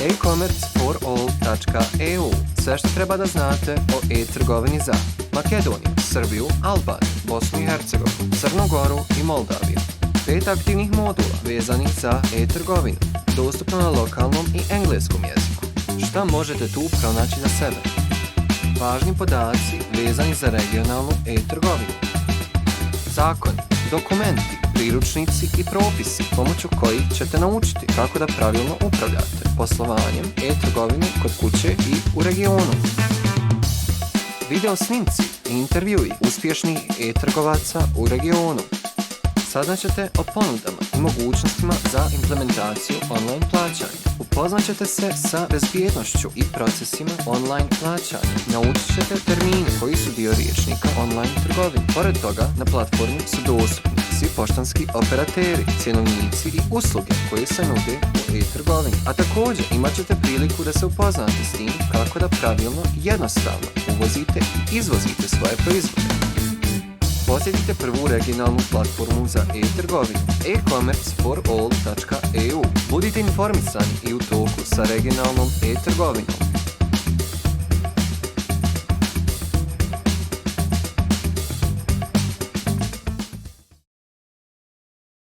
e-commerce4all.eu. Sve što treba da znate o e-trgovini za Makedoniju, Srbiju, Albaniju, Bosnu i Hercegovinu, Crnu Goru i Moldaviju. 5 aktivnih modula vezanih za e-trgovinu, dostupno na lokalnom i engleskom jeziku. Šta možete tu pronaći na sebe? Važni podaci vezani za regionalnu e-trgovinu. Zakoni, dokumenti, priručnici i propisi pomoću kojih ćete naučiti kako da pravilno upravljate poslovanjem e-trgovine kod kuće i u regionu. Video snimci i intervjui uspješnih e-trgovaca u regionu. Saznaćete o ponudama i mogućnostima za implementaciju online plaćanja. Upoznat ćete se sa bezbjednošću i procesima online plaćanja. Naučit ćete termine koji su dio rječnika online trgovine. Pored toga, na platformi su dostupni svi poštanski operateri, cjenovnici i usluge koje se nude u e-trgovini. A također imat ćete priliku da se upoznate s tim kako da pravilno i jednostavno uvozite i izvozite svoje proizvode. Posjetite prvu regionalnu platformu za e-trgovinu e-commerce4all.eu. Budite informisani i u toku sa regionalnom e-trgovinom.